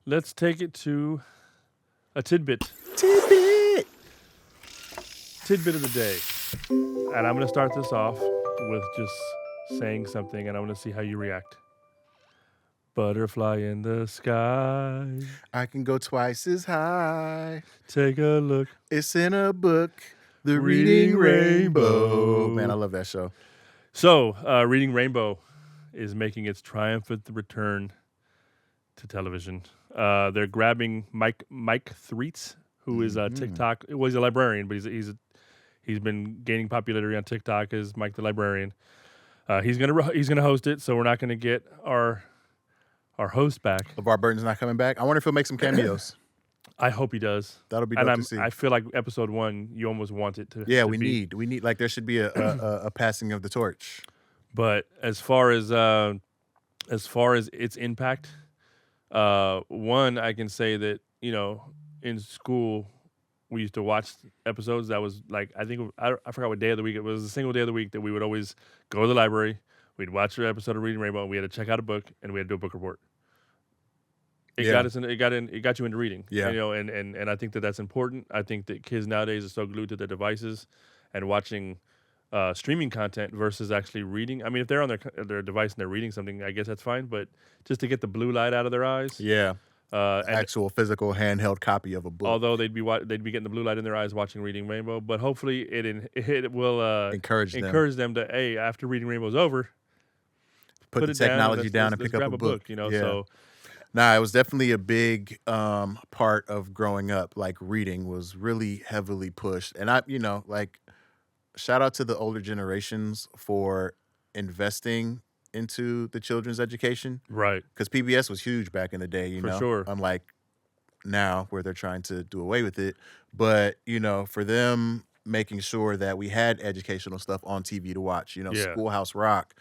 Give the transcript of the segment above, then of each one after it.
Let's take it to a tidbit. Tidbit. Tidbit of the day. And I'm going to start this off with just saying something, and I want to see how you react. Butterfly in the sky. I can go twice as high. Take a look. It's in a book. The Reading Reading Rainbow. Rainbow. Man, I love that show. So, Reading Rainbow is making its triumphant return to television. They're grabbing Mychal Threets, who is a TikTok. Well, he's a librarian, but he's been gaining popularity on TikTok as Mike the Librarian. He's gonna host it, so we're not gonna get our host back. LeVar Burton's not coming back. I wonder if he'll make some cameos. I hope he does. That'll be And dope to see. I feel like episode 1, you almost want it to. Yeah, to we be. need like there should be a passing of the torch. But as far as its impact, one, I can say that in school we used to watch episodes that was like I forgot what day of the week it was. A single day of the week that we would always go to the library. We'd watch an episode of Reading Rainbow. And we had to check out a book and we had to do a book report. It got you into reading. Yeah. And I think that's important. I think that kids nowadays are so glued to their devices and watching streaming content versus actually reading. I mean, if they're on their device and they're reading something, I guess that's fine. But just to get the blue light out of their eyes, Yeah. and Actual physical handheld copy of a book. although they'd be getting the blue light in their eyes watching Reading Rainbow, but hopefully it will Encourage them. them to after Reading Rainbow's over, Put the it down, technology let's- down let's- and let's pick up grab a book. Yeah. Yeah. Nah, it was definitely a big part of growing up. Like reading was really heavily pushed. And shout out to the older generations for investing into the children's education. Right. Because PBS was huge back in the day, For sure. Unlike now where they're trying to do away with it. But, for them making sure that we had educational stuff on TV to watch, Yeah. Schoolhouse Rock,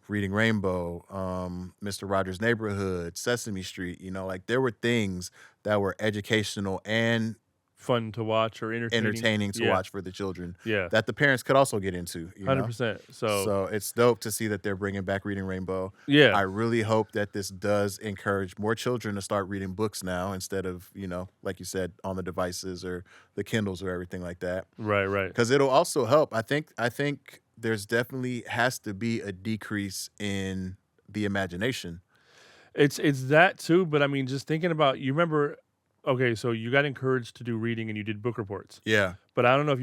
Reading Rainbow, Mr. Rogers' Neighborhood, Sesame Street, there were things that were educational and Fun to watch or entertaining to Yeah. watch for the children Yeah. that the parents could also get into. 100%. So it's dope to see that they're bringing back Reading Rainbow. yeah. I really hope that this does encourage more children to start reading books now instead of, like you said, on the devices or the Kindles or everything like that. Right. Because it'll also help. I think there's definitely has to be a decrease in the imagination. It's that too, but I mean, just thinking about, you remember, okay, so you got encouraged to do reading and you did book reports. Yeah. But I don't know if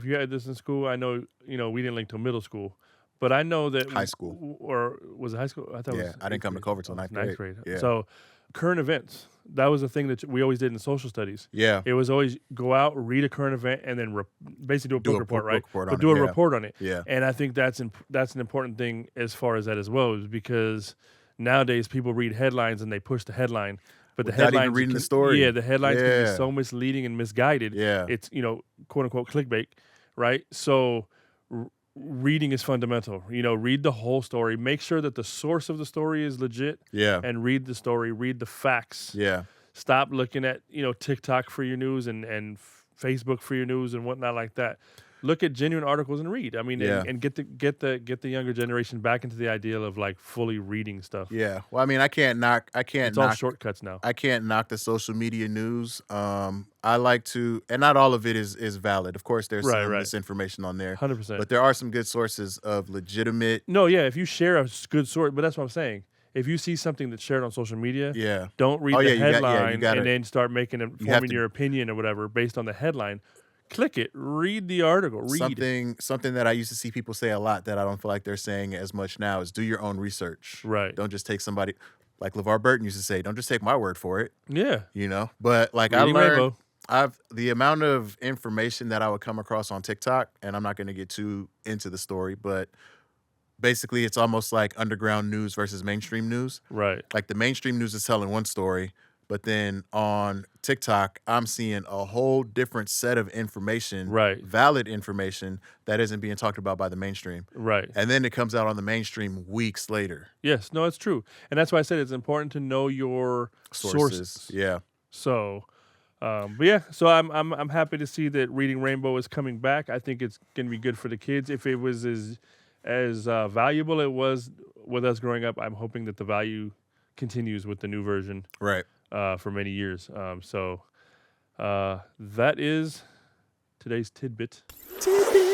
you had this in school. I know, we didn't link till middle school, but I know that High school. or was it high school? I thought it Yeah, was I didn't come to Culver till ninth grade. Yeah. So current events, that was the thing that we always did in social studies. Yeah. It was always go out, read a current event, and then basically do a book report, right? report But on do it, a yeah. report on it. Yeah. And I think that's an important thing as far as that as well, is because nowadays people read headlines and they push the headline. But Without the even headlines reading the story. Yeah, the headlines can be Yeah. so misleading and misguided. Yeah. It's, quote unquote clickbait, right? So reading is fundamental. Read the whole story. Make sure that the source of the story is legit. Yeah. And read the story. Read the facts. Yeah. Stop looking at TikTok for your news and Facebook for your news and whatnot like that. Look at genuine articles and read. I mean, Yeah. and get the younger generation back into the ideal of like fully reading stuff. Yeah. Well, I mean, It's all shortcuts now. I can't knock the social media news. I like to, and not all of it is valid. Of course, there's some Right. misinformation on there, 100%. but there are some good sources of legitimate. No, yeah, if you share a good source, but that's what I'm saying. If you see something that's shared on social media, Yeah. don't read Oh, the yeah, you got- headline you gotta- and then start forming your opinion or whatever based on the headline. Click it. Read the article. Read. Something that I used to see people say a lot that I don't feel like they're saying as much now is do your own research. Right. Don't just take somebody like LeVar Burton used to say. Don't just take my word for it. Yeah. But like Reading I learned, Rainbow. the amount of information that I would come across on TikTok, and I'm not going to get too into the story, but basically it's almost like underground news versus mainstream news. Right. Like the mainstream news is telling one story, but then on TikTok, I'm seeing a whole different set of information, Right. valid information that isn't being talked about by the mainstream. Right. And then it comes out on the mainstream weeks later. Yes. No, it's true. And that's why I said it's important to know your sources. Yeah. So, but yeah, so I'm happy to see that Reading Rainbow is coming back. I think it's going to be good for the kids. If it was as valuable it was with us growing up, I'm hoping that the value continues with the new version Right. for many years. So that is today's tidbit. Tidbit.